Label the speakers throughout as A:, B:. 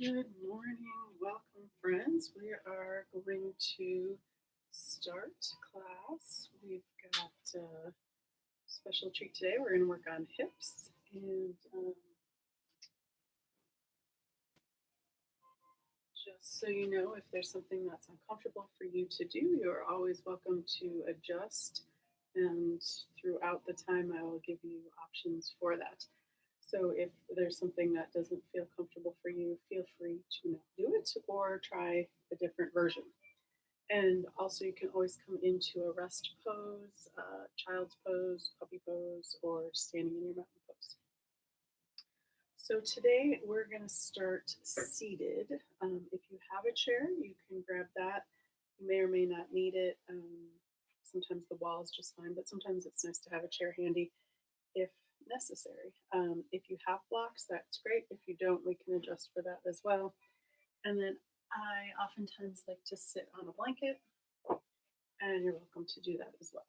A: Good morning. Welcome, friends. We are going to start class. We've got a special treat today. We're going to work on hips. And just so you know, if there's something that's uncomfortable for you to do, you're always welcome to adjust. And throughout the time, I will give you options for that. So if there's something that doesn't feel comfortable for you, feel free to not do it or try a different version. And also, you can always come into a rest pose, child's pose, puppy pose, or standing in your mountain pose. So today we're going to start seated. If you have a chair, you can grab that. You may or may not need it. Sometimes the wall is just fine, but sometimes it's nice to have a chair handy if necessary. If you have blocks, that's great. If you don't, we can adjust for that as well. And then I oftentimes like to sit on a blanket, and you're welcome to do that as well.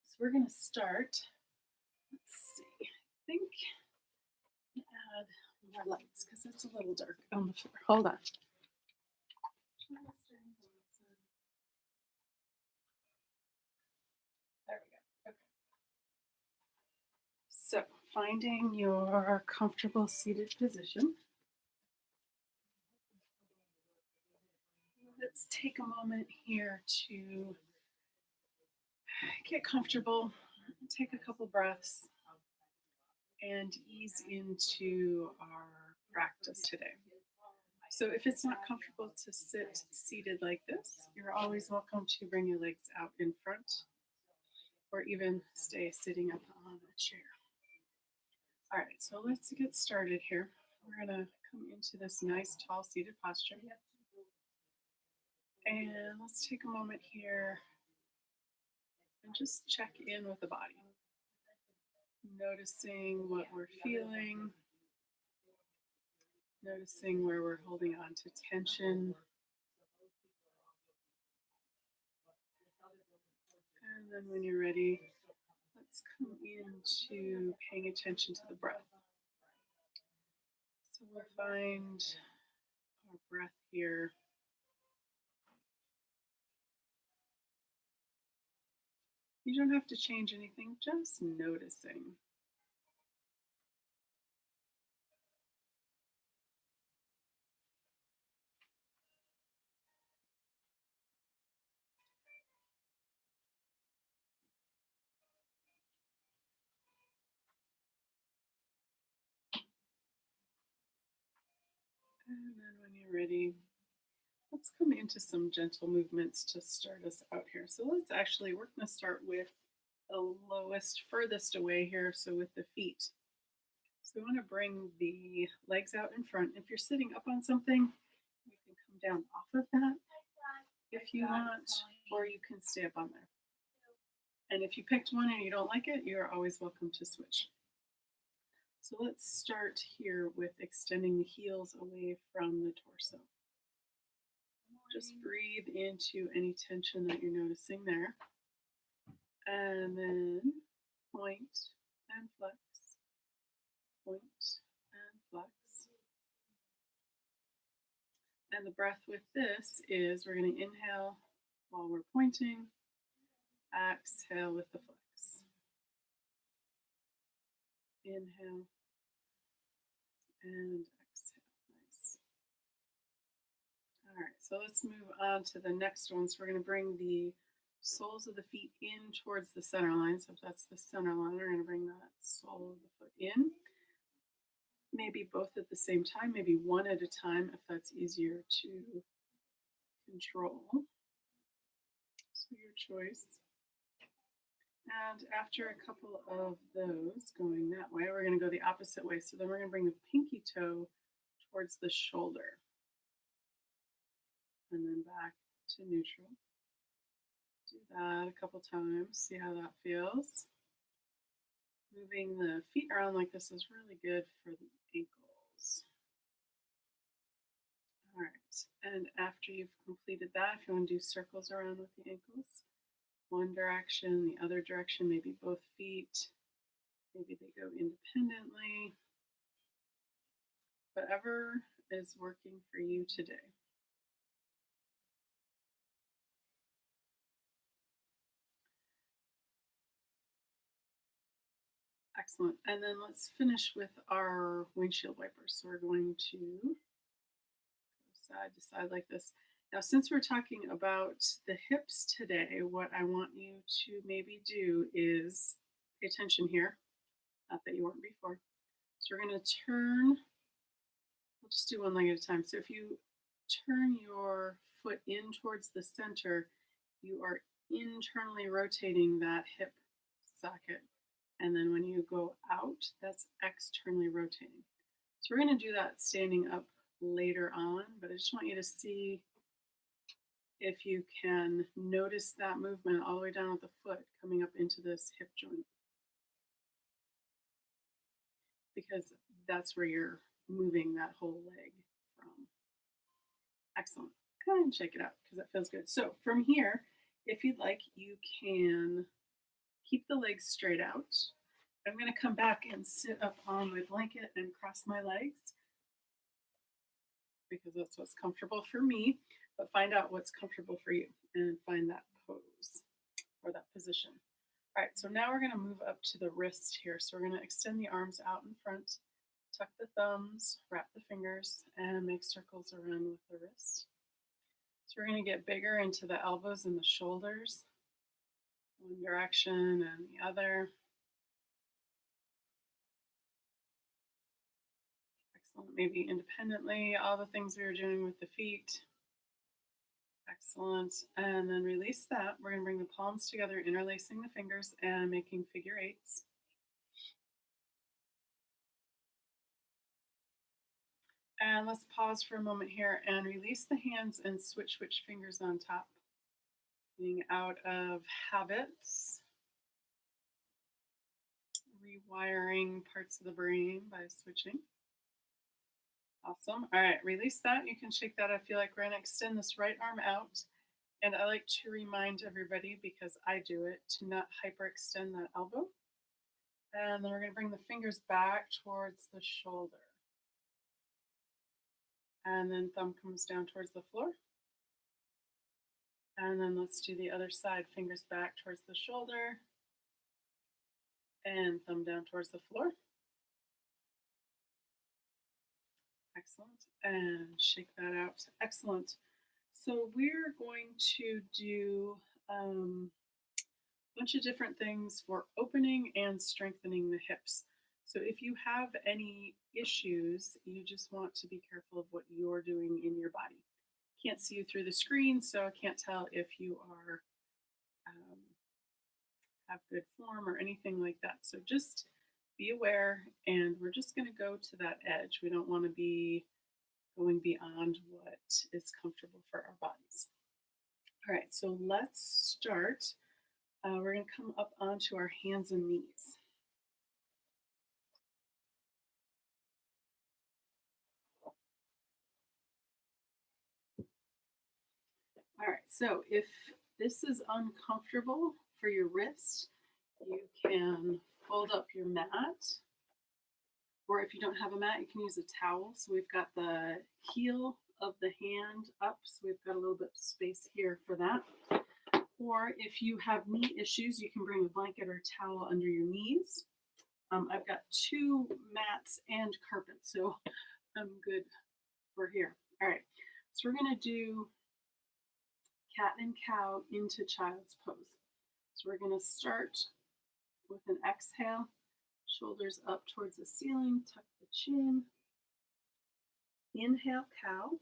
A: So we're going to start. Let's see. I think add more lights because it's a little dark on the floor. Hold on. There we go. Okay. So finding your comfortable seated position. Let's take a moment here to get comfortable, take a couple breaths, and ease into our practice today. So if it's not comfortable to sit seated like this, you're always welcome to bring your legs out in front or even stay sitting up on a chair. All right, so let's get started here. We're going to come into this nice tall seated posture. And let's take a moment here and just check in with the body. Noticing what we're feeling, noticing where we're holding on to tension. And then when you're ready, let's come into paying attention to the breath. So we'll find our breath here. You don't have to change anything, just noticing. And then when you're ready, let's come into some gentle movements to start us out here. So we're going to start with the lowest, furthest away here, so with the feet. So we want to bring the legs out in front. If you're sitting up on something, you can come down off of that if you want, or you can stay up on there. And if you picked one and you don't like it, you're always welcome to switch. So let's start here with extending the heels away from the torso. Just breathe into any tension that you're noticing there. And then point and flex, point and flex. And the breath with this is we're going to inhale while we're pointing, exhale with the flex. Inhale and exhale. Nice. All right, so let's move on to the next one. So we're going to bring the soles of the feet in towards the center line. So if that's the center line, we're going to bring that sole of the foot in. Maybe both at the same time, maybe one at a time if that's easier to control. So your choice. And after a couple of those going that way, we're going to go the opposite way. So then we're going to bring the pinky toe towards the shoulder. And then back to neutral. Do that a couple times, see how that feels. Moving the feet around like this is really good for the ankles. All right, and after you've completed that, if you want to do circles around with the ankles, one direction, the other direction, maybe both feet, maybe they go independently. Whatever is working for you today. Excellent. And then let's finish with our windshield wipers. So we're going to go side to side like this. Now, since we're talking about the hips today, what I want you to maybe do is pay attention here. Not that you weren't before. So we're going to turn, we'll just do one leg at a time. So if you turn your foot in towards the center, you are internally rotating that hip socket. And then when you go out, that's externally rotating. So we're going to do that standing up later on, but I just want you to see if you can notice that movement all the way down at the foot coming up into this hip joint, because that's where you're moving that whole leg from. Excellent. Go ahead and check it out because that feels good. So from here, if you'd like, you can keep the legs straight out. I'm going to come back and sit up on my blanket and cross my legs because that's what's comfortable for me, but find out what's comfortable for you and find that pose or that position. All right, so now we're going to move up to the wrist here. So we're going to extend the arms out in front, tuck the thumbs, wrap the fingers, and make circles around with the wrist. So we're going to get bigger into the elbows and the shoulders, one direction and the other. Excellent. Maybe independently, all the things we were doing with the feet. Excellent. And then release that. We're going to bring the palms together, interlacing the fingers and making figure eights. And let's pause for a moment here and release the hands and switch which fingers on top. Getting out of habits, rewiring parts of the brain by switching. Awesome. All right, release that. You can shake that. I feel like we're going to extend this right arm out. And I like to remind everybody, because I do it, to not hyperextend that elbow. And then we're going to bring the fingers back towards the shoulder. And then thumb comes down towards the floor. And then let's do the other side. Fingers back towards the shoulder. And thumb down towards the floor. Excellent. And shake that out. Excellent. So we're going to do a bunch of different things for opening and strengthening the hips. So if you have any issues, you just want to be careful of what you're doing in your body. Can't see you through the screen, so I can't tell if you are have good form or anything like that. So just be aware, and we're just going to go to that edge. We don't want to be going beyond what is comfortable for our bodies. All right, so let's start. We're going to come up onto our hands and knees. All right, so if this is uncomfortable for your wrist, you can fold up your mat, or if you don't have a mat, you can use a towel. So we've got the heel of the hand up, so we've got a little bit of space here for that. Or if you have knee issues, you can bring a blanket or towel under your knees. I've got 2 mats and carpet, so I'm good for here. All right, so we're going to do cat and cow into child's pose. So we're going to start with an exhale, shoulders up towards the ceiling, tuck the chin. Inhale, cow.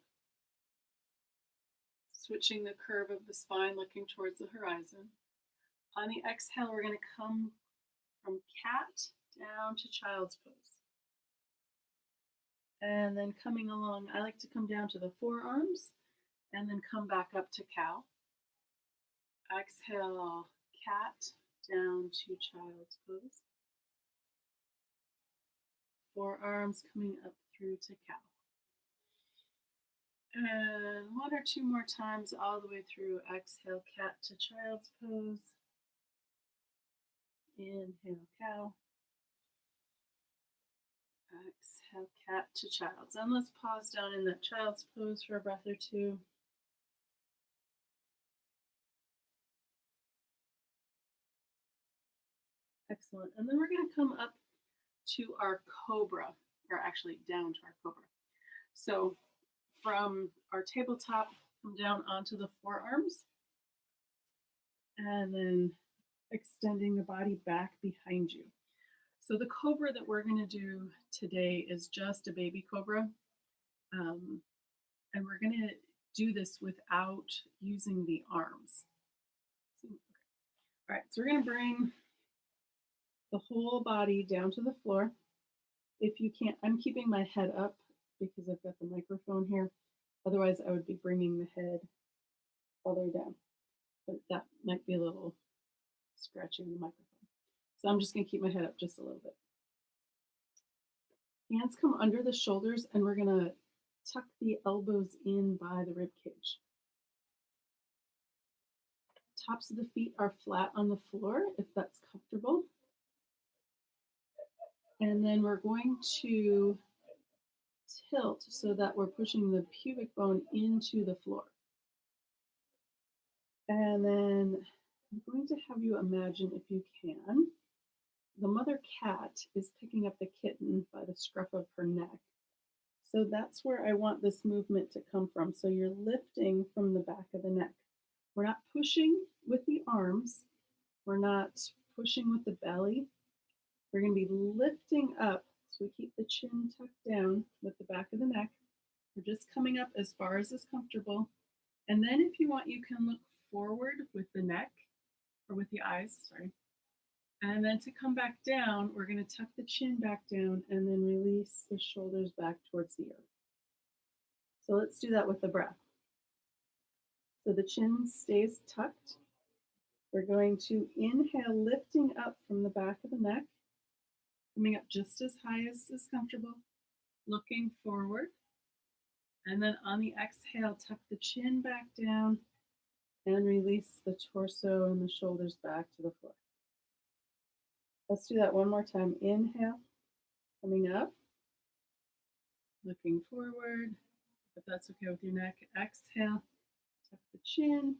A: Switching the curve of the spine, looking towards the horizon. On the exhale, we're going to come from cat down to child's pose. And then coming along, I like to come down to the forearms and then come back up to cow. Exhale, cat down to child's pose. Forearms coming up through to cow. And 1 or 2 more times all the way through. Exhale, cat to child's pose. Inhale, cow. Exhale, cat to child's. And let's pause down in that child's pose for a breath or two. Excellent. And then we're going to come up to our cobra, or actually down to our cobra. So from our tabletop, come down onto the forearms, and then extending the body back behind you. So the cobra that we're going to do today is just a baby cobra. And we're going to do this without using the arms. All right, so we're going to bring the whole body down to the floor. If you can't, I'm keeping my head up because I've got the microphone here. Otherwise, I would be bringing the head all the way down. But that might be a little scratching the microphone. So I'm just going to keep my head up just a little bit. Hands come under the shoulders, and we're going to tuck the elbows in by the rib cage. Tops of the feet are flat on the floor if that's comfortable. And then we're going to tilt so that we're pushing the pubic bone into the floor. And then I'm going to have you imagine, if you can, the mother cat is picking up the kitten by the scruff of her neck. So that's where I want this movement to come from. So you're lifting from the back of the neck. We're not pushing with the arms. We're not pushing with the belly. We're going to be lifting up. So we keep the chin tucked down with the back of the neck. We're just coming up as far as is comfortable. And then if you want, you can look forward with the neck, or with the eyes, sorry. And then to come back down, we're going to tuck the chin back down and then release the shoulders back towards the earth. So let's do that with the breath. So the chin stays tucked. We're going to inhale, lifting up from the back of the neck, coming up just as high as is comfortable, looking forward. And then on the exhale, tuck the chin back down and release the torso and the shoulders back to the floor. Let's do that one more time. Inhale, coming up, looking forward, if that's okay with your neck. Exhale, tuck the chin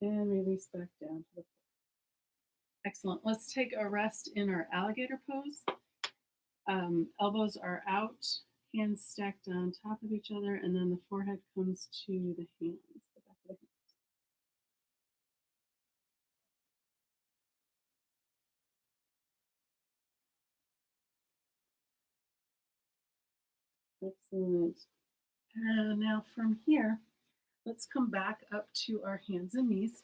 A: and release back down to the floor. Excellent. Let's take a rest in our alligator pose. Elbows are out, hands stacked on top of each other, and then the forehead comes to the hands, the back of the hands. Excellent. And now from here, let's come back up to our hands and knees.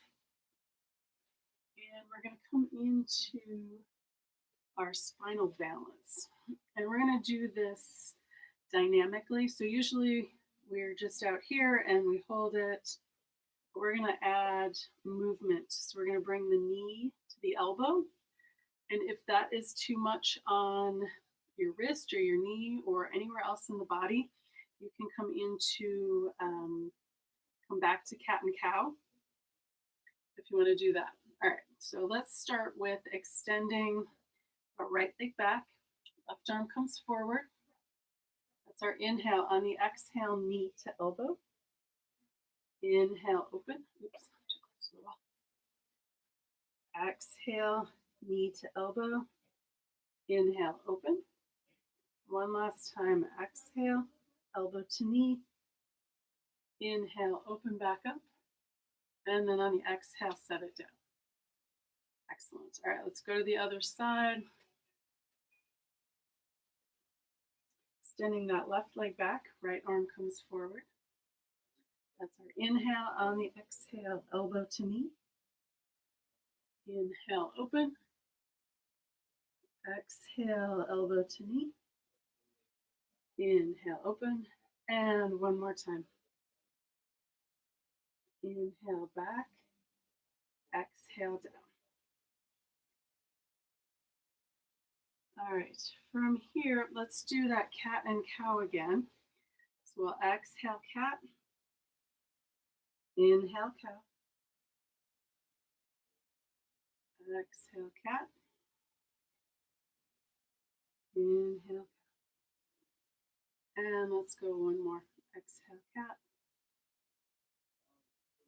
A: And we're going to come into our spinal balance. And we're going to do this dynamically. So usually we're just out here and we hold it. We're going to add movement. So we're going to bring the knee to the elbow. And if that is too much on your wrist or your knee or anywhere else in the body, you can come into, come back to cat and cow if you want to do that. All right, so let's start with extending our right leg back. Left arm comes forward. That's our inhale. On the exhale, knee to elbow. Inhale, open. Oops, too close to the wall. Exhale, knee to elbow. Inhale, open. One last time. Exhale, elbow to knee. Inhale, open back up. And then on the exhale, set it down. Excellent. All right, let's go to the other side. Extending that left leg back, right arm comes forward. That's our inhale. On the exhale, elbow to knee. Inhale, open. Exhale, elbow to knee. Inhale, open. And one more time. Inhale, back. Exhale, down. All right, from here, let's do that cat and cow again. So we'll exhale, cat. Inhale, cow. Exhale, cat. Inhale, cow. And let's go one more. Exhale, cat.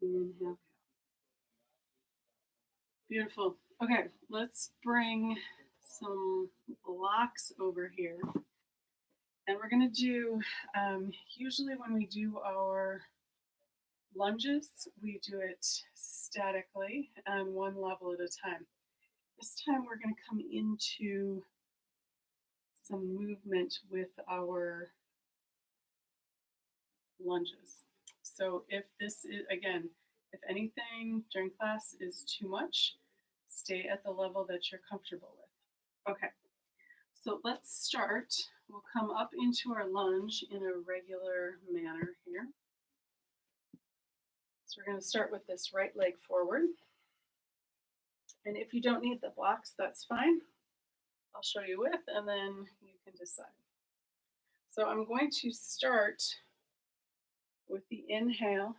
A: Inhale, cat. Beautiful. Okay, let's bring some blocks over here. And we're going to do, usually when we do our lunges, we do it statically and one level at a time. This time we're going to come into some movement with our lunges. So if this is, again, if anything during class is too much, stay at the level that you're comfortable with. Okay, so let's start. We'll come up into our lunge in a regular manner here. So we're going to start with this right leg forward. And if you don't need the blocks, that's fine. I'll show you with, and then you can decide. So I'm going to start with the inhale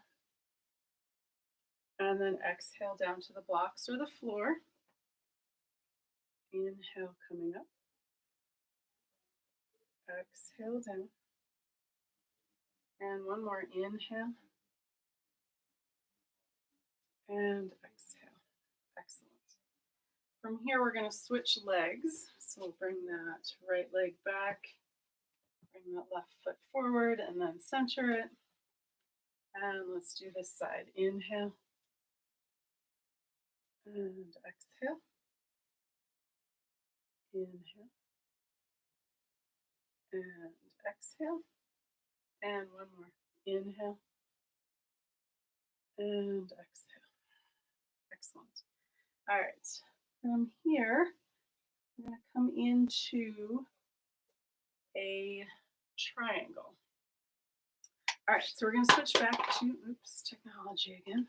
A: and then exhale down to the blocks or the floor. Inhale coming up. Exhale down. And one more inhale. And exhale. Excellent. From here, we're going to switch legs. So we'll bring that right leg back, bring that left foot forward, and then center it. And let's do this side. Inhale. And exhale. Inhale. And exhale. And one more. Inhale. And exhale. Excellent. All right. From here, we're going to come into a triangle. All right, so we're going to switch back to, technology again.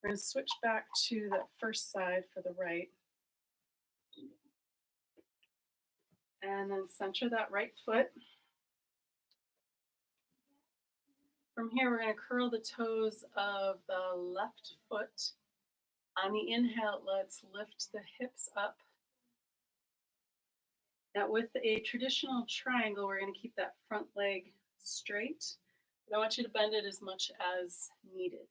A: We're going to switch back to that first side for the right. And then center that right foot. From here, we're going to curl the toes of the left foot. On the inhale, let's lift the hips up. Now with a traditional triangle, we're going to keep that front leg straight, but I want you to bend it as much as needed.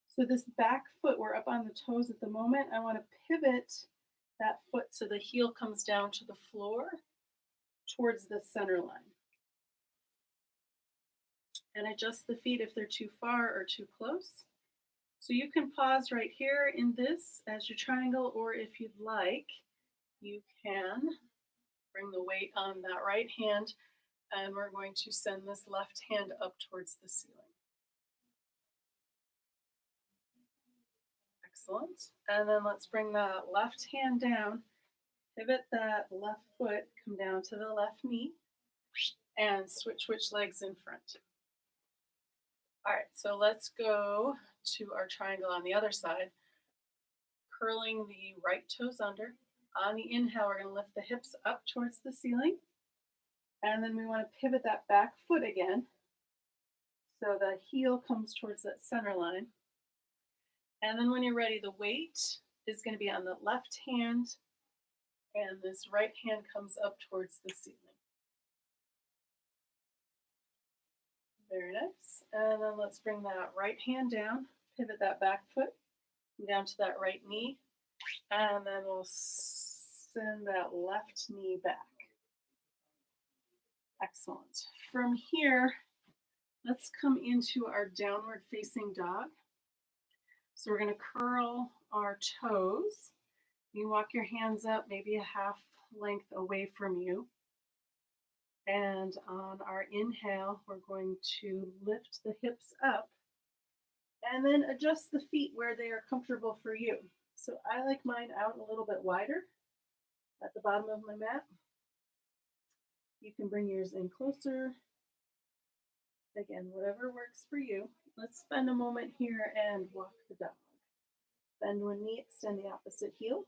A: So this back foot, we're up on the toes at the moment. I want to pivot that foot so the heel comes down to the floor towards the center line. And adjust the feet if they're too far or too close. So you can pause right here in this as your triangle, or if you'd like, you can bring the weight on that right hand, and we're going to send this left hand up towards the ceiling. Excellent. And then let's bring the left hand down, pivot that left foot, come down to the left knee, and switch legs in front. All right, so let's go to our triangle on the other side, curling the right toes under. On the inhale, we're going to lift the hips up towards the ceiling. And then we want to pivot that back foot again. So the heel comes towards that center line. And then when you're ready, the weight is going to be on the left hand, and this right hand comes up towards the ceiling. Very nice. And then let's bring that right hand down, pivot that back foot down to that right knee, and then we'll send that left knee back. Excellent. From here, let's come into our downward facing dog. So we're going to curl our toes. You walk your hands up maybe a half length away from you. And on our inhale, we're going to lift the hips up and then adjust the feet where they are comfortable for you. So I like mine out a little bit wider at the bottom of my mat. You can bring yours in closer. Again, whatever works for you. Let's spend a moment here and walk the dog. Bend one knee, extend the opposite heel.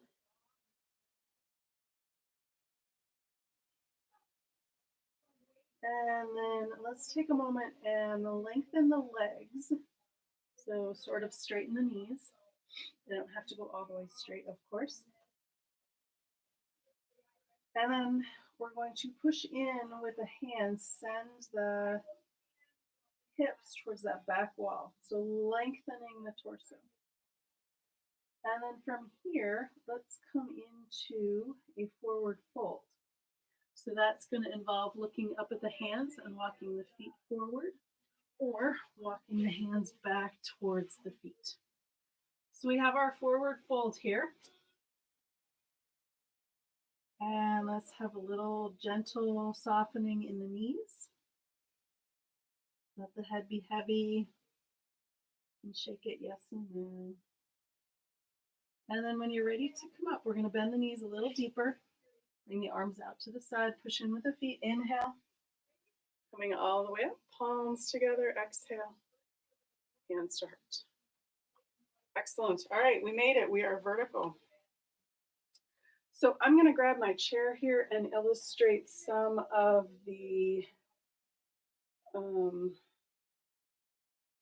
A: And then let's take a moment and lengthen the legs. So sort of straighten the knees. They don't have to go all the way straight, of course. And then we're going to push in with the hands, send the hips towards that back wall. So lengthening the torso. And then from here, let's come into a forward fold. So that's going to involve looking up at the hands and walking the feet forward, or walking the hands back towards the feet. So we have our forward fold here. And let's have a little gentle softening in the knees. Let the head be heavy and shake it yes and no. And then when you're ready to come up, we're going to bend the knees a little deeper. Bring the arms out to the side, push in with the feet. Inhale. Coming all the way up, palms together. Exhale. Hands to heart. Excellent. All right, we made it. We are vertical. So I'm going to grab my chair here and illustrate some of the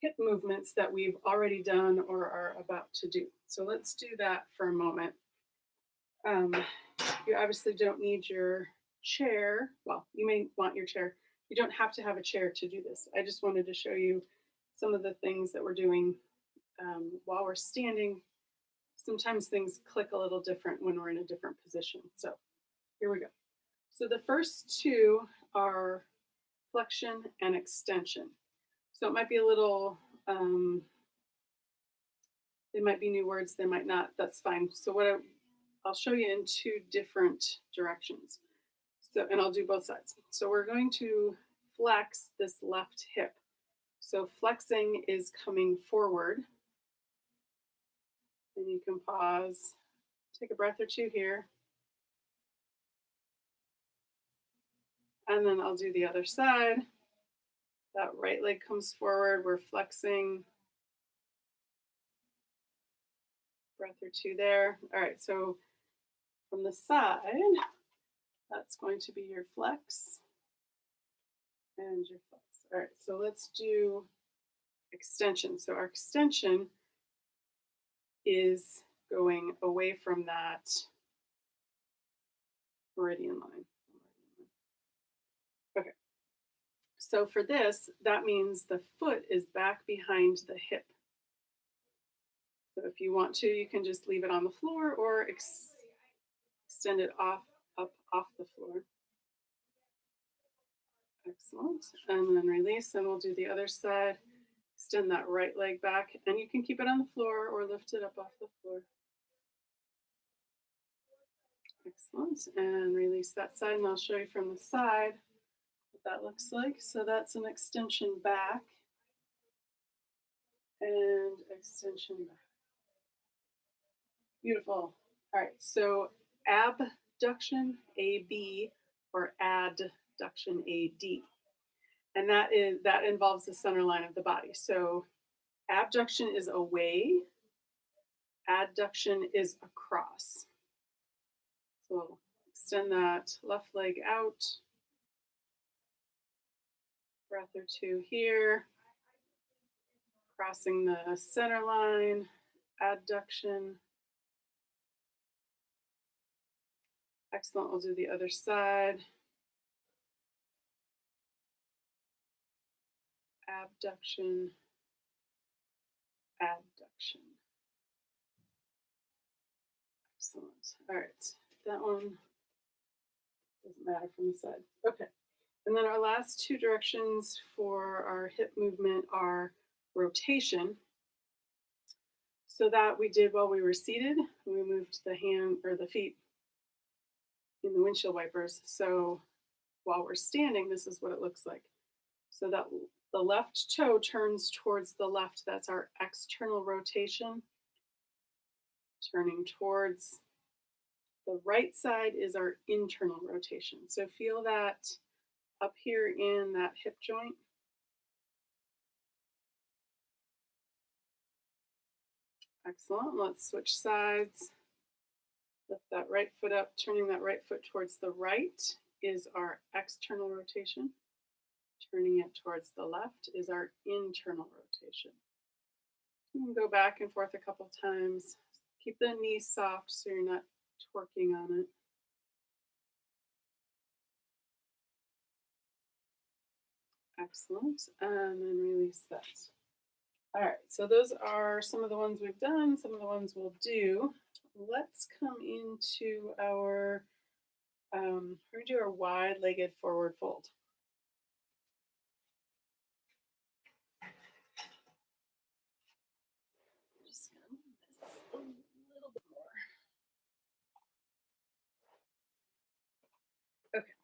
A: hip movements that we've already done or are about to do. So let's do that for a moment. You obviously don't need your chair. Well, you may want your chair. You don't have to have a chair to do this. I just wanted to show you some of the things that we're doing while we're standing. Sometimes things click a little different when we're in a different position. So here we go. So the first two are flexion and extension. So it might be a little, they might be new words, they might not, that's fine. So I'll show you in two different directions. So, and I'll do both sides. So we're going to flex this left hip. So flexing is coming forward. And you can pause, take a breath or two here. And then I'll do the other side. That right leg comes forward, we're flexing. Breath or two there. All right, so from the side, that's going to be your flex and your flex. All right, so let's do extension. So our extension is going away from that meridian line. Okay, so for this, that means the foot is back behind the hip. So if you want to, you can just leave it on the floor or extend it up off the floor. Excellent. And then release, and we'll do the other side. Extend that right leg back, and you can keep it on the floor or lift it up off the floor. Excellent. And release that side, and I'll show you from the side what that looks like. So that's an extension back and extension back. Beautiful. All right, so abduction, AB, or adduction, AD. And that involves the center line of the body. So abduction is away, adduction is across. So extend that left leg out. Breath or two here. Crossing the center line, adduction. Excellent, we'll do the other side. Abduction, adduction. Excellent. All right, that one doesn't matter from the side. Okay, and then our last two directions for our hip movement are rotation. So that we did while we were seated. We moved the hand or the feet in the windshield wipers. So while we're standing, this is what it looks like. So that the left toe turns towards the left. That's our external rotation. Turning towards the right side is our internal rotation. So feel that up here in that hip joint. Excellent. Let's switch sides. Lift that right foot up, turning that right foot towards the right is our external rotation. Turning it towards the left is our internal rotation. You can go back and forth a couple times. Keep the knees soft so you're not torquing on it. Excellent. And then release that. All right, so those are some of the ones we've done, some of the ones we'll do. Let's come into our, we're gonna do our wide-legged forward fold. Just gonna move this a little bit more. Okay,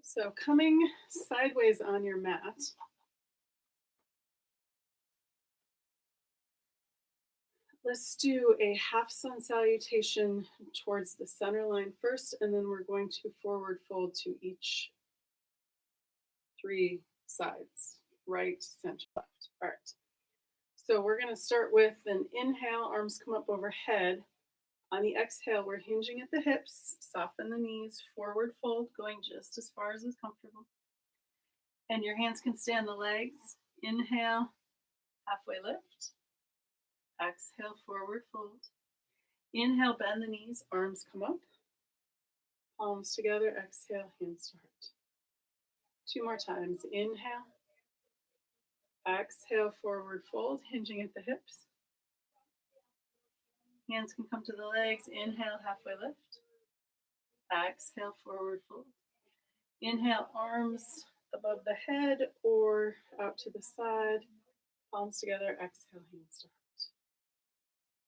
A: so coming sideways on your mat, let's do a half sun salutation towards the center line first, and then we're going to forward fold to each three sides, right, center, left. All right. So we're going to start with an inhale, arms come up overhead. On the exhale, we're hinging at the hips, soften the knees, forward fold, going just as far as is comfortable. And your hands can stay on the legs. Inhale, halfway lift. Exhale, forward fold. Inhale, bend the knees, arms come up. Palms together, exhale, hands to heart. Two more times. Inhale. Exhale, forward fold, hinging at the hips. Hands can come to the legs. Inhale, halfway lift. Exhale, forward fold. Inhale, arms above the head or out to the side. Palms together, exhale, hands to heart.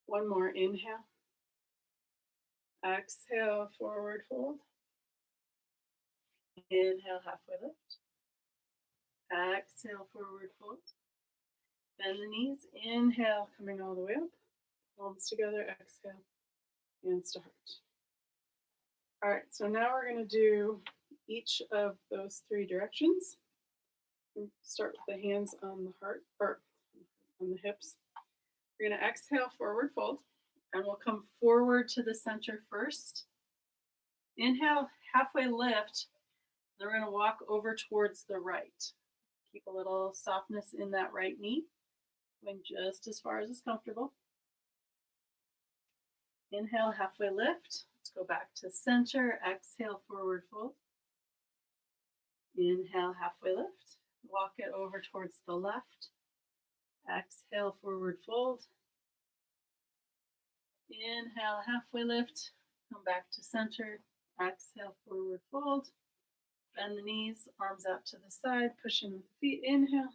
A: One more, inhale. Exhale, forward fold. Inhale, halfway lift. Exhale, forward fold. Bend the knees. Inhale, coming all the way up. Palms together, exhale, hands to heart. All right, so now we're going to do each of those three directions. We'll start with the hands on the heart, or on the hips. We're going to exhale, forward fold, and we'll come forward to the center first. Inhale, halfway lift. Then we're going to walk over towards the right. Keep a little softness in that right knee, going just as far as is comfortable. Inhale, halfway lift. Let's go back to center. Exhale, forward fold. Inhale, halfway lift. Walk it over towards the left. Exhale, forward fold. Inhale, halfway lift. Come back to center. Exhale, forward fold. Bend the knees, arms out to the side. Push in with the feet. Inhale.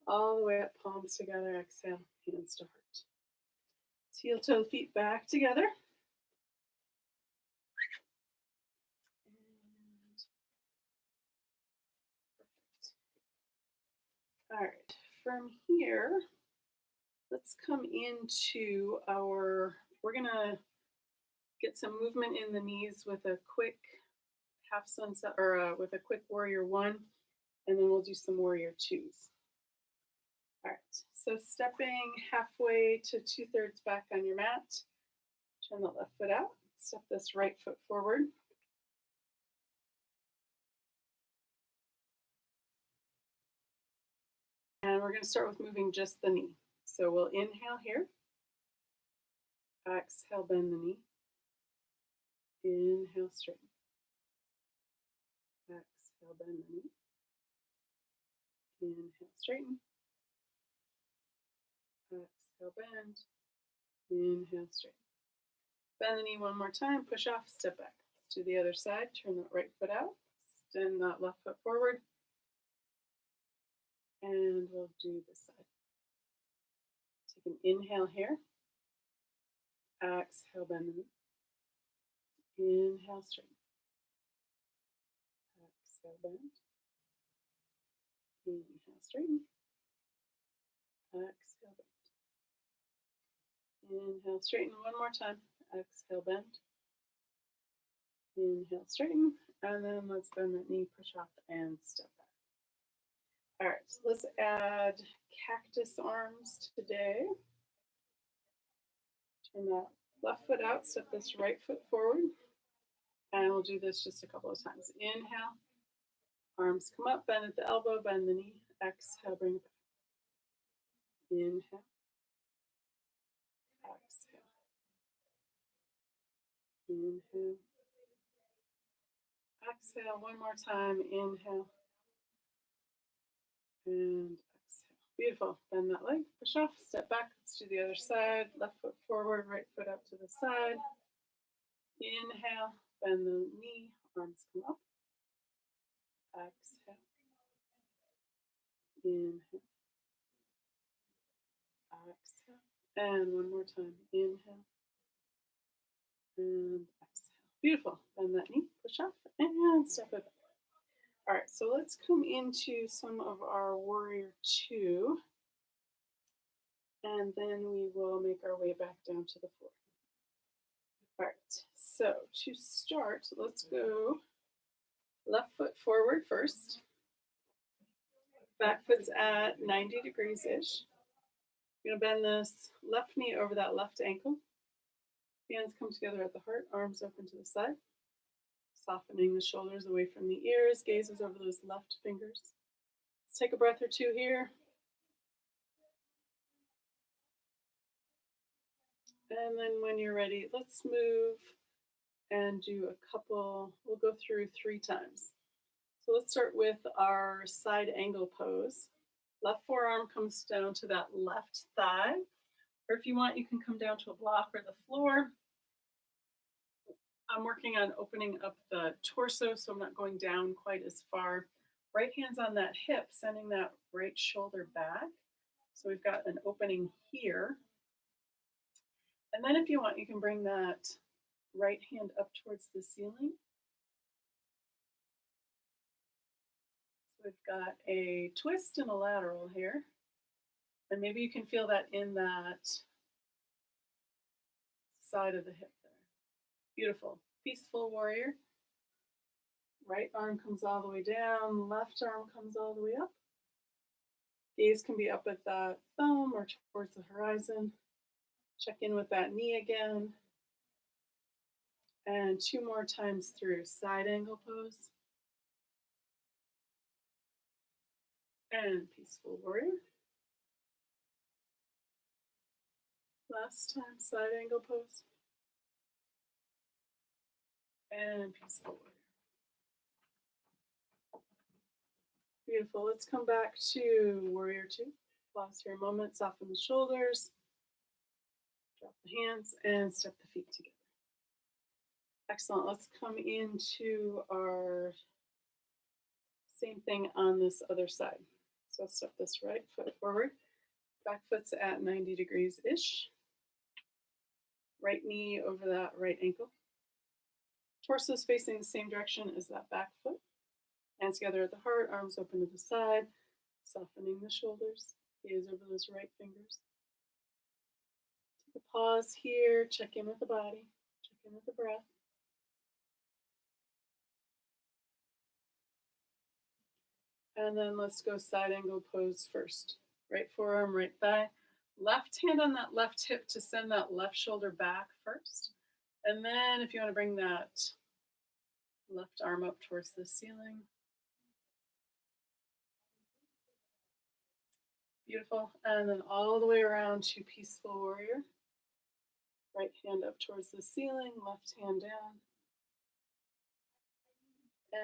A: All the way up, palms together. Exhale, hands to heart. Heel toe feet back together. And perfect. All right, from here, let's come into we're gonna get some movement in the knees with a quick half sunset, or with a quick warrior one, and then we'll do some warrior twos. All right, so stepping halfway to 2/3 back on your mat, turn the left foot out, step this right foot forward. And we're going to start with moving just the knee. So we'll inhale here. Exhale, bend the knee. Inhale, straighten. Exhale, bend the knee. Inhale, straighten. Exhale, bend. Inhale, straighten. Bend the knee one more time. Push off, step back. Let's do the other side. Turn that right foot out. Extend that left foot forward. And we'll do this side. Take an inhale here. Exhale, bend the knee. Inhale, straighten. Exhale, bend. Inhale, straighten. Exhale, bend. Inhale, straighten one more time. Exhale, bend. Inhale, straighten. And then let's bend that knee, push off, and step back. All right, so let's add cactus arms today. Turn that left foot out, step this right foot forward. And we'll do this just a couple of times. Inhale, arms come up, bend at the elbow, bend the knee. Exhale, bring it back. Inhale. Exhale. Inhale. Exhale one more time. Inhale. And exhale. Beautiful. Bend that leg, push off, step back. Let's do the other side. Left foot forward, right foot up to the side. Inhale, bend the knee, arms come up. Exhale. Inhale. Exhale. And one more time. Inhale. And exhale. Beautiful. Bend that knee, push off, and step it back. All right, so let's come into some of our warrior two, and then we will make our way back down to the floor. All right, so to start, let's go left foot forward first. Back foot's at 90 degrees-ish. You're gonna bend this left knee over that left ankle. Hands come together at the heart, arms open to the side. Softening the shoulders away from the ears, gazes over those left fingers. Let's take a breath or two here. And then when you're ready, let's move and do a couple, we'll go through 3 times. So let's start with our side angle pose. Left forearm comes down to that left thigh, or if you want, you can come down to a block or the floor. I'm working on opening up the torso, so I'm not going down quite as far. Right hand's on that hip, sending that right shoulder back. So we've got an opening here. And then if you want, you can bring that right hand up towards the ceiling. So we've got a twist and a lateral here. And maybe you can feel that in that side of the hip there. Beautiful. Peaceful warrior. Right arm comes all the way down, left arm comes all the way up. Gaze can be up at that thumb or towards the horizon. Check in with that knee again. And 2 more times through side angle pose. And peaceful warrior. Last time, side angle pose. And peaceful warrior. Beautiful. Let's come back to warrior two. Pause here a moment, soften the shoulders. Drop the hands and step the feet together. Excellent. Let's come into our same thing on this other side. So I'll step this right foot forward. Back foot's at 90 degrees-ish. Right knee over that right ankle. Torso's facing the same direction as that back foot. Hands together at the heart, arms open to the side, softening the shoulders. Gaze over those right fingers. Take a pause here, check in with the body, check in with the breath. And then let's go side angle pose first. Right forearm, right thigh. Left hand on that left hip to send that left shoulder back first. And then if you want to bring that left arm up towards the ceiling. Beautiful. And then all the way around to peaceful warrior. Right hand up towards the ceiling, left hand down.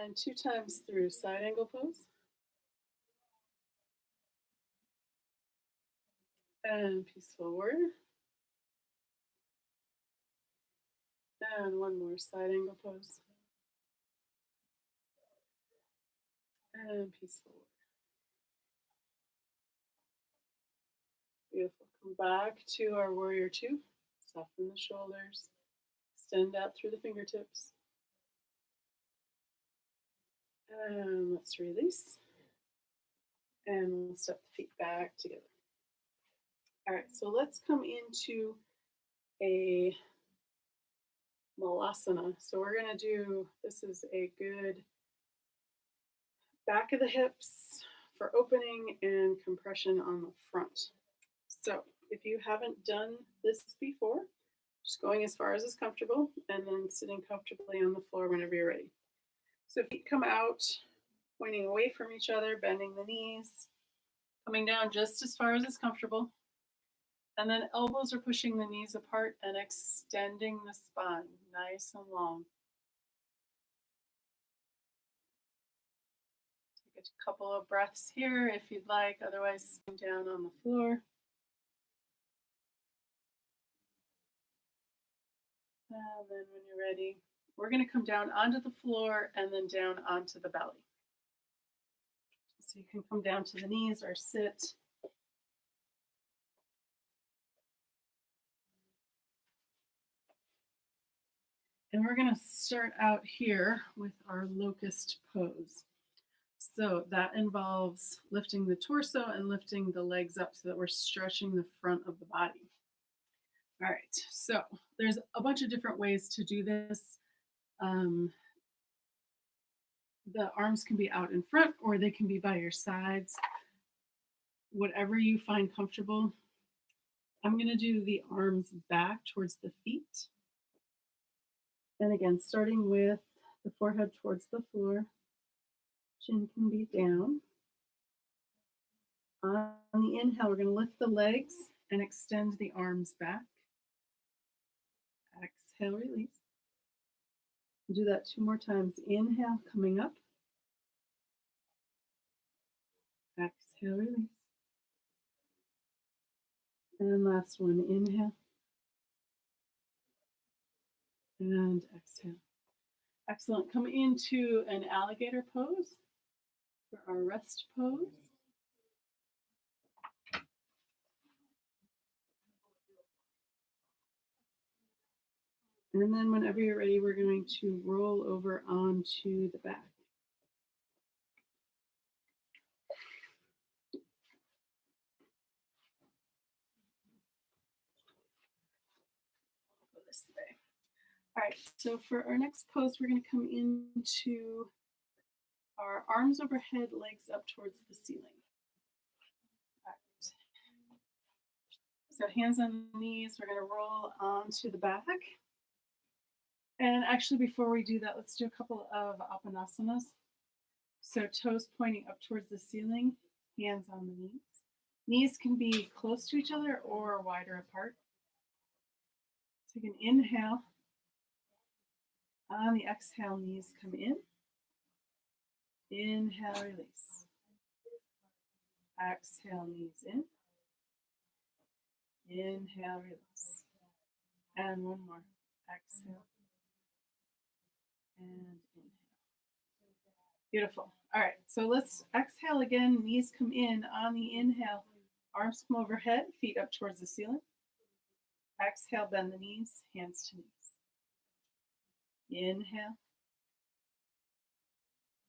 A: And 2 times through side angle pose. And peaceful warrior. And 1 more side angle pose. And peaceful warrior. Beautiful. Come back to our warrior two. Soften the shoulders. Extend out through the fingertips. And let's release. And we'll step the feet back together. All right, so let's come into a malasana. So we're gonna do, this is a good back of the hips for opening and compression on the front. So if you haven't done this before, just going as far as is comfortable and then sitting comfortably on the floor whenever you're ready. So feet come out, pointing away from each other, bending the knees, coming down just as far as is comfortable. And then elbows are pushing the knees apart and extending the spine, nice and long. Take Couple of breaths here if you'd like, otherwise, down on the floor. And then when you're ready, we're going to come down onto the floor and then down onto the belly. So you can come down to the knees or sit. And we're going to start out here with our locust pose. So that involves lifting the torso and lifting the legs up so that we're stretching the front of the body. All right, so there's a bunch of different ways to do this. The arms can be out in front or they can be by your sides. Whatever you find comfortable. I'm going to do the arms back towards the feet. And again, starting with the forehead towards the floor. Chin can be down. On the inhale, we're going to lift the legs and extend the arms back. Exhale, release. Do that 2 more times. Inhale, coming up. Exhale, release. And last one, inhale. And exhale. Excellent. Come into an alligator pose for our rest pose. And then whenever you're ready, we're going to roll over onto the back. Go this way. All right, so for our next pose, we're going to come into our arms overhead, legs up towards the ceiling. All right. So hands on knees, we're going to roll onto the back. And actually, before we do that, let's do a couple of apanasanas. So toes pointing up towards the ceiling, hands on the knees. Knees can be close to each other or wider apart. Take an inhale. On the exhale, knees come in. Inhale, release. Exhale, knees in. Inhale, release. And one more. Exhale. And inhale. Beautiful. All right, so let's exhale again. Knees come in on the inhale. Arms come overhead, feet up towards the ceiling. Exhale, bend the knees, hands to knees. Inhale.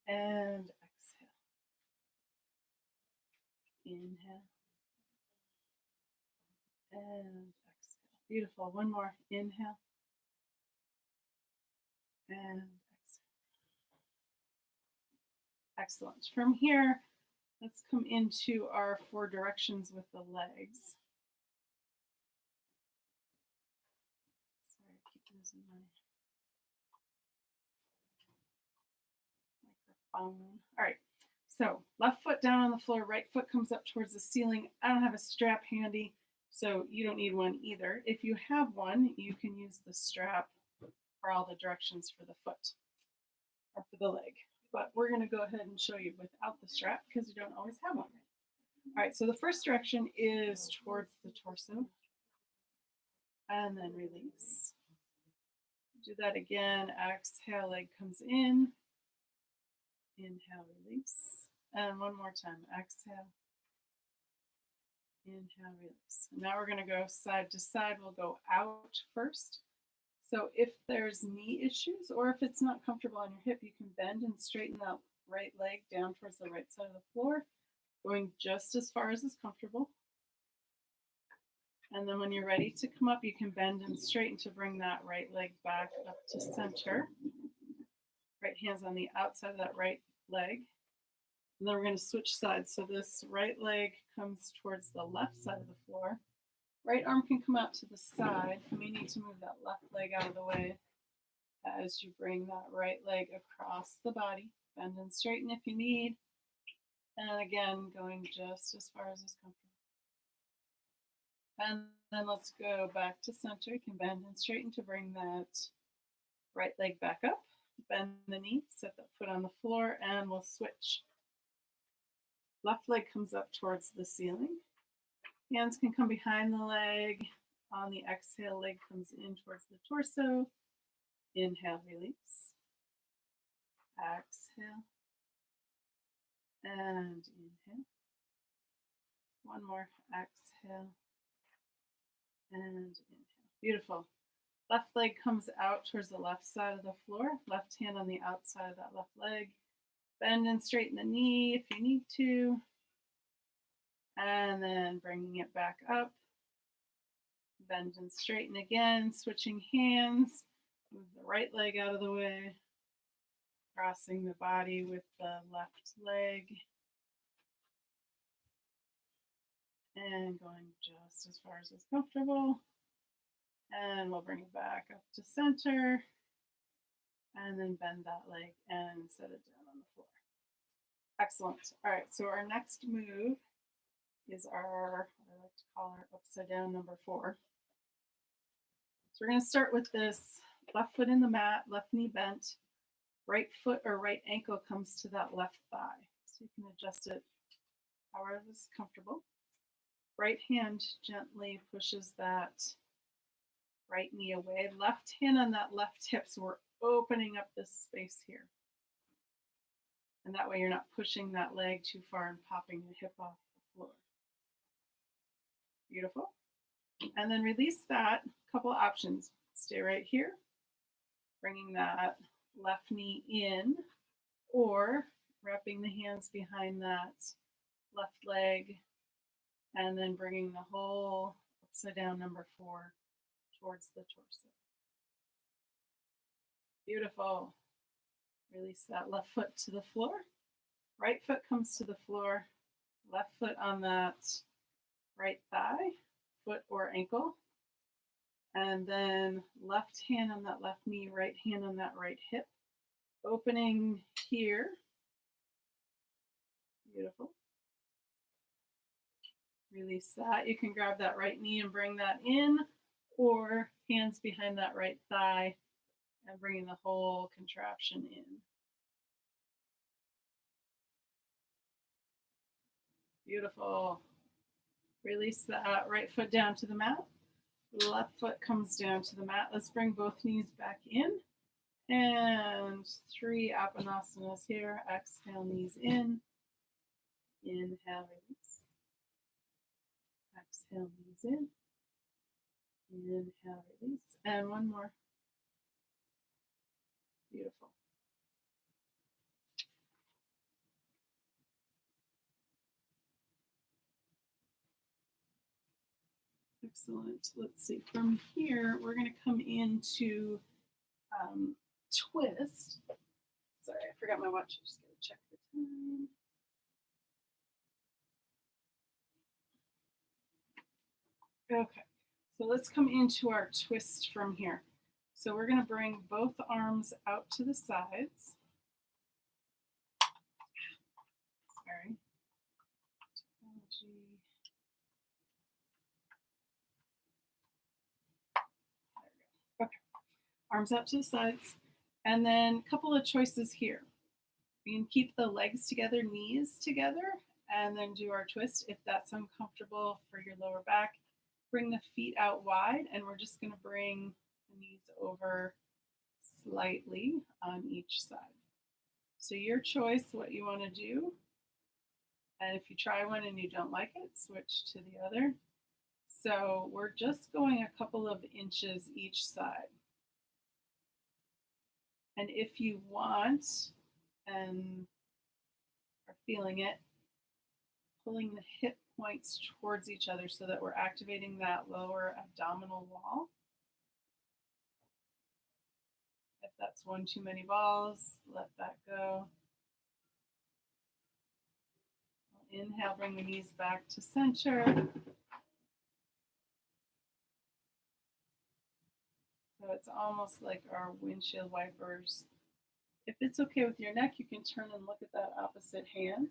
A: And exhale. Inhale. And exhale. Beautiful. One more. Inhale. And exhale. Excellent. From here, let's come into our 4 directions with the legs. Sorry, I keep losing my microphone. All right. So left foot down on the floor, right foot comes up towards the ceiling. I don't have a strap handy, so you don't need one either. If you have one, you can use the strap for all the directions for the foot or for the leg. But we're going to go ahead and show you without the strap because you don't always have one. All right, so the first direction is towards the torso. And then release. Do that again. Exhale, leg comes in. Inhale, release. And one more time. Exhale. Inhale, release. Now we're going to go side to side. We'll go out first. So if there's knee issues or if it's not comfortable on your hip, you can bend and straighten that right leg down towards the right side of the floor, going just as far as is comfortable. And then when you're ready to come up, you can bend and straighten to bring that right leg back up to center. Right hand's on the outside of that right leg. And then we're going to switch sides. So this right leg comes towards the left side of the floor. Right arm can come out to the side. You may need to move that left leg out of the way as you bring that right leg across the body. Bend and straighten if you need. And again, going just as far as is comfortable. And then let's go back to center. You can bend and straighten to bring that right leg back up. Bend the knee, set that foot on the floor, and we'll switch. Left leg comes up towards the ceiling. Hands can come behind the leg. On the exhale, leg comes in towards the torso. Inhale, release. Exhale. And inhale. One more. Exhale. And inhale. Beautiful. Left leg comes out towards the left side of the floor. Left hand on the outside of that left leg. Bend and straighten the knee if you need to. And then bringing it back up. Bend and straighten again, switching hands. Move the right leg out of the way. Crossing the body with the left leg. And going just as far as is comfortable. And we'll bring it back up to center. And then bend that leg and set it down on the floor. Excellent. All right, so our next move is our, what I like to call our upside down number 4. So we're going to start with this left foot in the mat, left knee bent, right foot or right ankle comes to that left thigh. So you can adjust it however is comfortable. Right hand gently pushes that right knee away. Left hand on that left hip, so we're opening up this space here. And that way you're not pushing that leg too far and popping the hip off the floor. Beautiful. And then release that. Couple options. Stay right here, bringing that left knee in, or wrapping the hands behind that left leg, and then bringing the whole upside down number 4 towards the torso. Beautiful. Release that left foot to the floor. Right foot comes to the floor. Left foot on that right thigh, foot or ankle. And then left hand on that left knee, right hand on that right hip. Opening here. Beautiful. Release that. You can grab that right knee and bring that in, or hands behind that right thigh and bringing the whole contraption in. Beautiful. Release that right foot down to the mat. Left foot comes down to the mat. Let's bring both knees back in. And 3 Apanasanas here. Exhale, knees in. Inhale, release. Exhale, knees in. Inhale, release. And one more. Beautiful. Excellent. Let's see. From here, we're going to come into twist. Sorry, I forgot my watch. I'm just going to check the time. Okay, so let's come into our twist from here. So we're going to bring both arms out to the sides. Sorry. Technology. There we go. Okay, arms out to the sides. And then a couple of choices here. We can keep the legs together, knees together, and then do our twist. If that's uncomfortable for your lower back, bring the feet out wide, and we're just going to bring the knees over slightly on each side. So your choice, what you want to do. And if you try one and you don't like it, switch to the other. So we're just going a couple of inches each side. And if you want and are feeling it, pulling the hip points towards each other so that we're activating that lower abdominal wall. If that's one too many balls, let that go. Inhale, bring the knees back to center. So it's almost like our windshield wipers. If it's okay with your neck, you can turn and look at that opposite hand.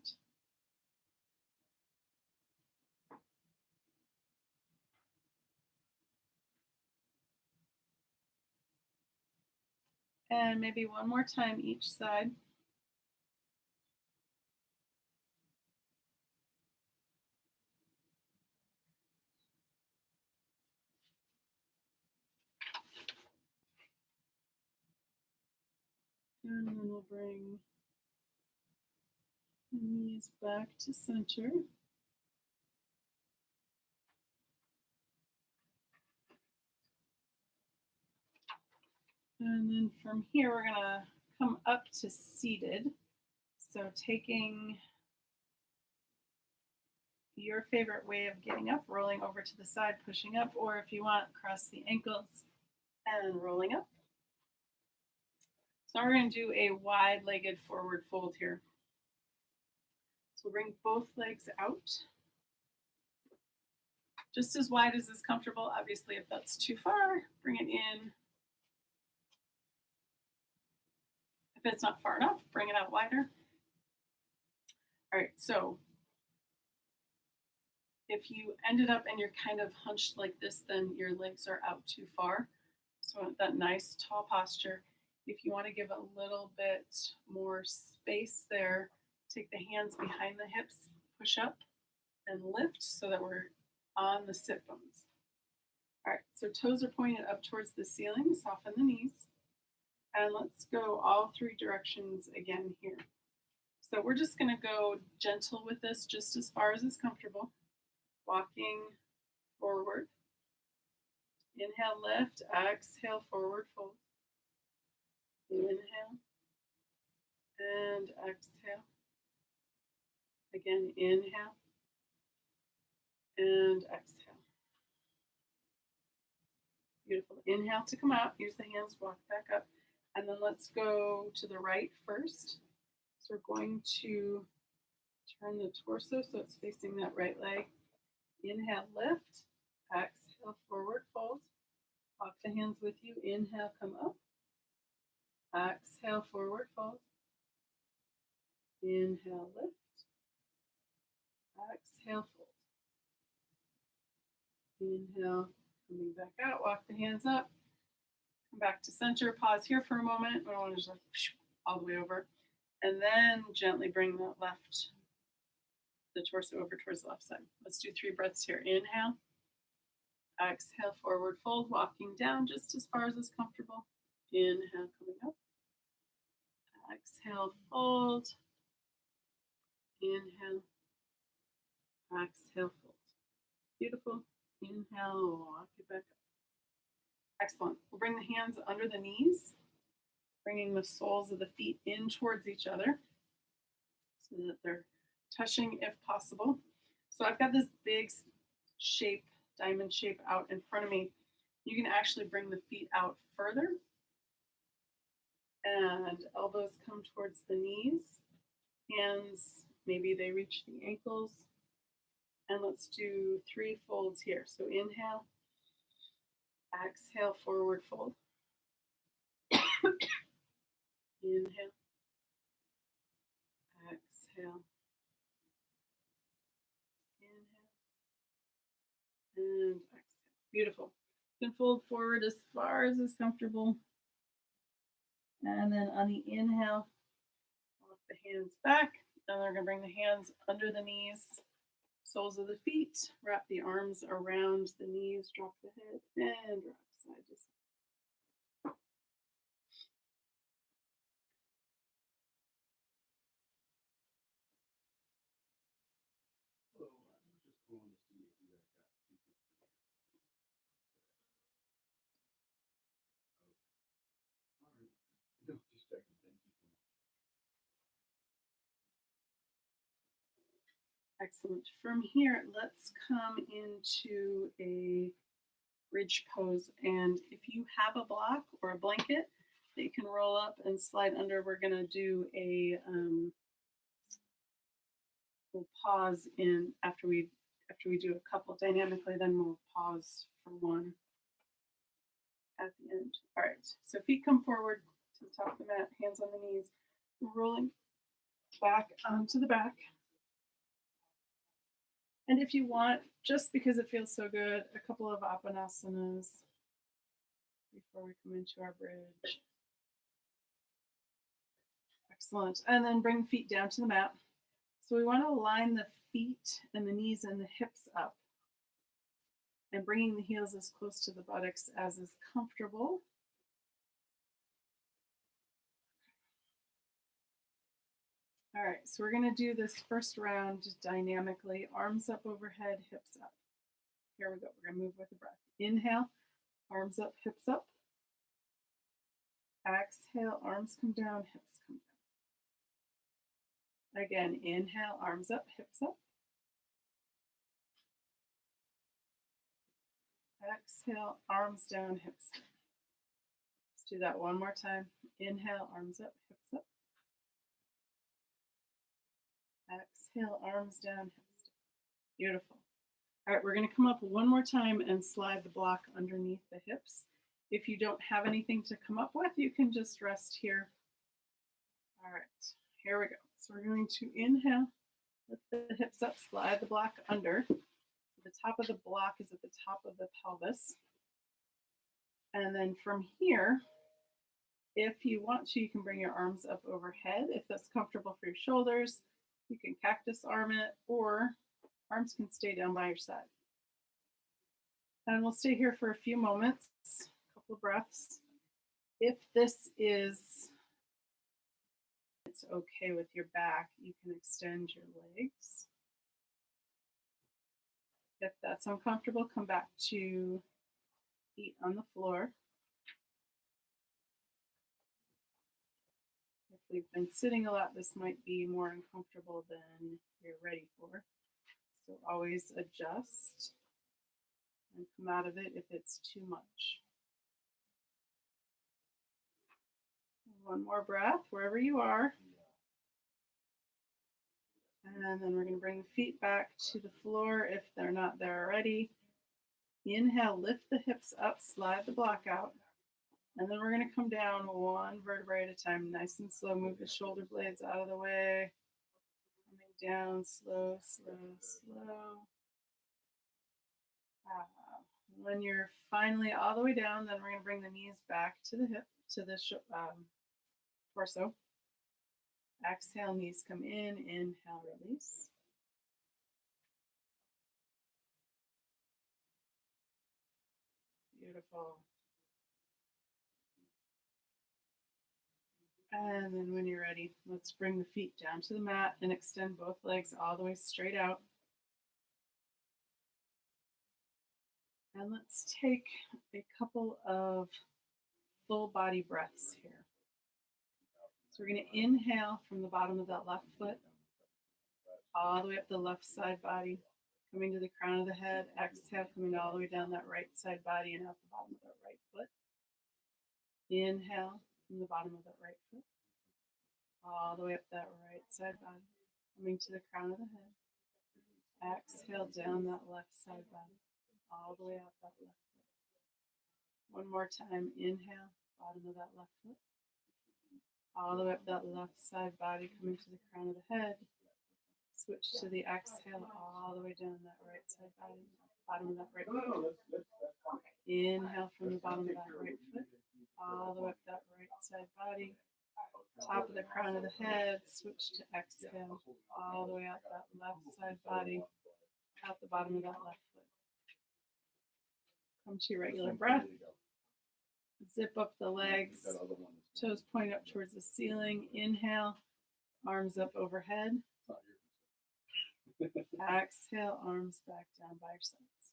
A: And maybe one more time each side. And then we'll bring the knees back to center. And then from here, we're gonna come up to seated. So taking your favorite way of getting up, rolling over to the side, pushing up, or if you want, cross the ankles and rolling up. So now we're going to do a wide-legged forward fold here. So we'll bring both legs out, just as wide as is comfortable. Obviously, if that's too far, bring it in. If it's not far enough, bring it out wider. All right, so if you ended up and you're kind of hunched like this, then your legs are out too far. So that nice tall posture. If you want to give a little bit more space there, take the hands behind the hips, push up and lift so that we're on the sit bones. All right, so toes are pointed up towards the ceiling, soften the knees. And let's go all three directions again here. So we're just gonna go gentle with this, just as far as is comfortable. Walking forward. Inhale, lift, exhale, forward fold. Inhale and exhale. Again, inhale and exhale. Beautiful. Inhale to come out. Use the hands, walk back up. And then let's go to the right first. So we're going to turn the torso so it's facing that right leg. Inhale, lift. Exhale, forward fold. Walk the hands with you. Inhale, come up. Exhale, forward fold. Inhale, lift. Exhale, fold. Inhale, coming back out. Walk the hands up. Come back to center. Pause here for a moment. We don't want to just like all the way over. And then gently bring the torso over towards the left side. Let's do 3 breaths here. Inhale. Exhale, forward fold, walking down just as far as is comfortable. Inhale, coming up. Exhale, fold. Inhale. Exhale, fold. Beautiful. Inhale, walk it back up. Excellent. We'll bring the hands under the knees, bringing the soles of the feet in towards each other so that they're touching if possible. So I've got this big shape, diamond shape out in front of me. You can actually bring the feet out further and elbows come towards the knees. Hands, maybe they reach the ankles. And let's do 3 folds here. So inhale, exhale, forward fold. Inhale, exhale, inhale, and exhale. Beautiful. You can fold forward as far as is comfortable. And then on the inhale, walk the hands back. And they're going to bring the hands under the knees, soles of the feet, wrap the arms around the knees, drop the head, and drop side to side. Excellent. From here, let's come into a bridge pose. And if you have a block or a blanket that you can roll up and slide under, we're going to do a we'll pause in after we do a couple dynamically, then we'll pause for one at the end. All right, so feet come forward to the top of the mat, hands on the knees, rolling back onto the back. And if you want, just because it feels so good, a couple of apanasanas before we come into our bridge. Excellent. And then bring the feet down to the mat. So we want to line the feet and the knees and the hips up and bringing the heels as close to the buttocks as is comfortable. All right, so we're going to do this first round dynamically. Arms up overhead, hips up. Here we go. We're going to move with the breath. Inhale, arms up, hips up. Exhale, arms come down, hips come down. Again, inhale, arms up, hips up. Exhale, arms down, hips down. Let's do that one more time. Inhale, arms up, hips up. Exhale, arms down, hips down. Beautiful. All right, we're going to come up one more time and slide the block underneath the hips. If you don't have anything to come up with, you can just rest here. All right, here we go. So we're going to inhale, lift the hips up, slide the block under. The top of the block is at the top of the pelvis. And then from here, if you want to, you can bring your arms up overhead. If that's comfortable for your shoulders, you can cactus arm it, or arms can stay down by your side. And we'll stay here for a few moments, a couple of breaths. If this is it's okay with your back, you can extend your legs. If that's uncomfortable, come back to feet on the floor. If we've been sitting a lot, this might be more uncomfortable than you're ready for. So always adjust and come out of it if it's too much. One more breath wherever you are. And then we're going to bring the feet back to the floor if they're not there already. Inhale, lift the hips up, slide the block out. And then we're going to come down one vertebrae at a time, nice and slow. Move the shoulder blades out of the way. Coming down, slow, slow, slow. When you're finally all the way down, then we're going to bring the knees back to the hip, to the torso. Exhale, knees come in, inhale, release. Beautiful. And then when you're ready, let's bring the feet down to the mat and extend both legs all the way straight out. And let's take a couple of full body breaths here. So we're going to inhale from the bottom of that left foot, all the way up the left side body, coming to the crown of the head. Exhale, coming all the way down that right side body and out the bottom of that right foot. Inhale from the bottom of that right foot, all the way up that right side body, coming to the crown of the head. Exhale down that left side body, all the way out that left foot. One more time, inhale, bottom of that left foot, all the way up that left side body, coming to the crown of the head. Switch to the exhale, all the way down that right side body, bottom of that right foot. Inhale from the bottom of that right foot, all the way up that right side body, top of the crown of the head. Switch to exhale, all the way out that left side body, out the bottom of that left foot. Come to your regular breath. Zip up the legs, toes point up towards the ceiling. Inhale, arms up overhead. Exhale, arms back down by your sides.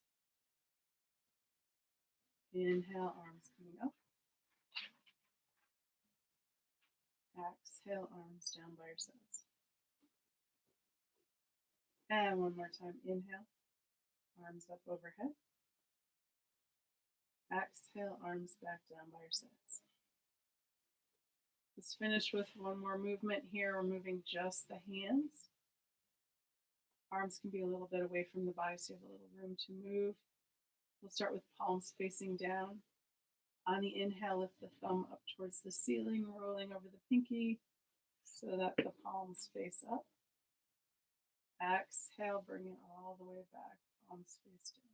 A: Inhale, arms coming up. Exhale, arms down by your sides. And one more time, inhale, arms up overhead. Exhale, arms back down by your sides. Let's finish with one more movement here. We're moving just the hands. Arms can be a little bit away from the body so you have a little room to move. We'll start with palms facing down. On the inhale, lift the thumb up towards the ceiling, rolling over the pinky so that the palms face up. Exhale, bring it all the way back, palms face down.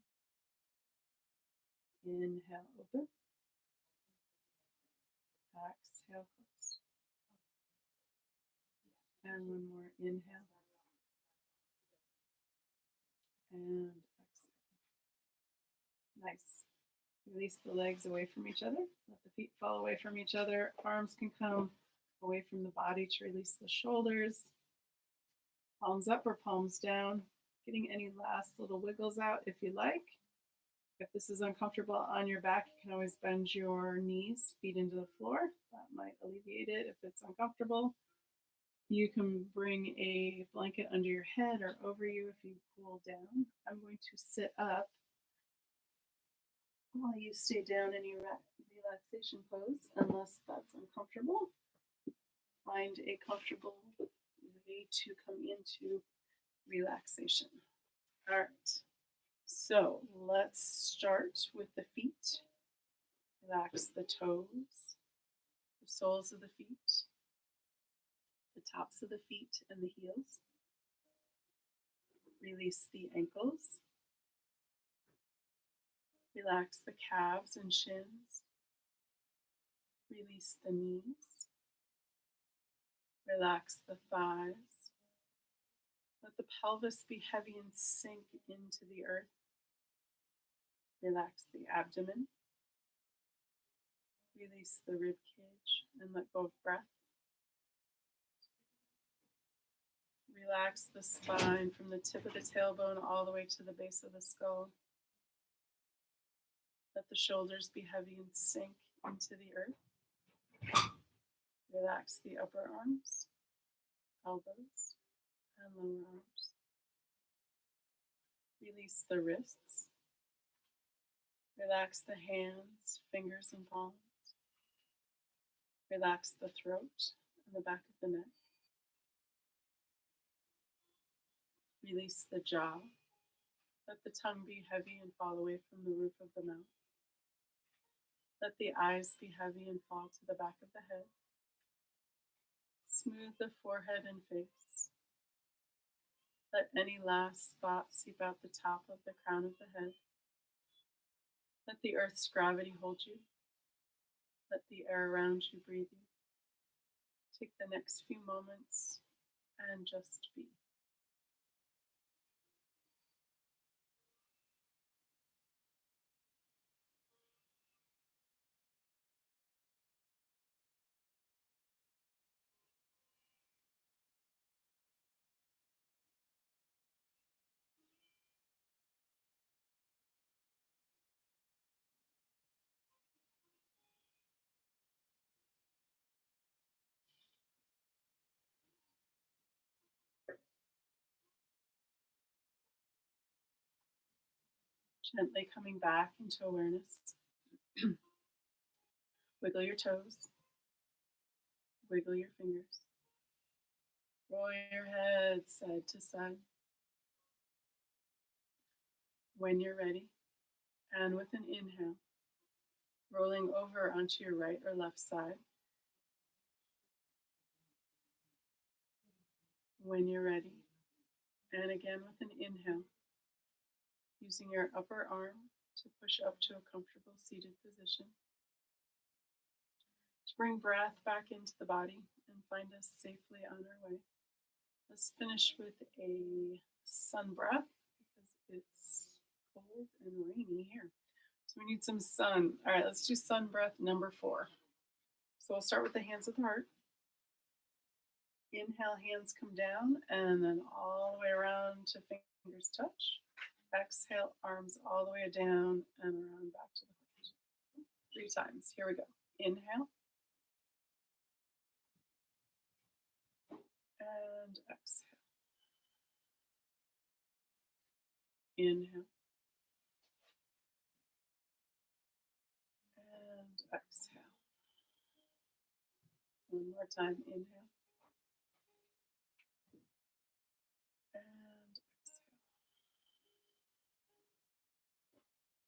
A: Inhale, open. Exhale, close. And one more, inhale. And exhale. Nice. Release the legs away from each other. Let the feet fall away from each other. Arms can come away from the body to release the shoulders. Palms up or palms down. Getting any last little wiggles out if you like. If this is uncomfortable on your back, you can always bend your knees, feet into the floor. That might alleviate it if it's uncomfortable. You can bring a blanket under your head or over you if you cool down. I'm going to sit up while you stay down in your relaxation pose, unless that's uncomfortable. Find a comfortable way to come into relaxation. All right, so let's start with the feet. Relax the toes, the soles of the feet, the tops of the feet, and the heels. Release the ankles. Relax the calves and shins. Release the knees. Relax the thighs. Let the pelvis be heavy and sink into the earth. Relax the abdomen. Release the rib cage and let go of breath. Relax the spine from the tip of the tailbone all the way to the base of the skull. Let the shoulders be heavy and sink into the earth. Relax the upper arms, elbows, and lower arms. Release the wrists. Relax the hands, fingers, and palms. Relax the throat and the back of the neck. Release the jaw. Let the tongue be heavy and fall away from the roof of the mouth. Let the eyes be heavy and fall to the back of the head. Smooth the forehead and face. Let any last thoughts seep out the top of the crown of the head. Let the earth's gravity hold you. Let the air around you breathe you. Take the next few moments and just be. Gently coming back into awareness. Wiggle your toes. Wiggle your fingers. Roll your head side to side. When you're ready, and with an inhale, rolling over onto your right or left side. When you're ready, and again with an inhale, using your upper arm to push up to a comfortable seated position. To bring breath back into the body and find us safely on our way. Let's finish with a sun breath because it's cold and rainy here. So we need some sun. All right, let's do sun breath number 4. So we'll start with the hands at the heart. Inhale, hands come down and then all the way around to fingers touch. Exhale, arms all the way down and around back to the heart. 3 times. Here we go. Inhale. And exhale. Inhale. And exhale. One more time. Inhale. And exhale.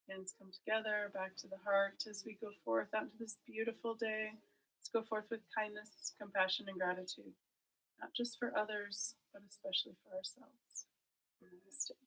A: Hands come together, back to the heart as we go forth out into this beautiful day. Let's go forth with kindness, compassion, and gratitude, not just for others, but especially for ourselves. Namaste.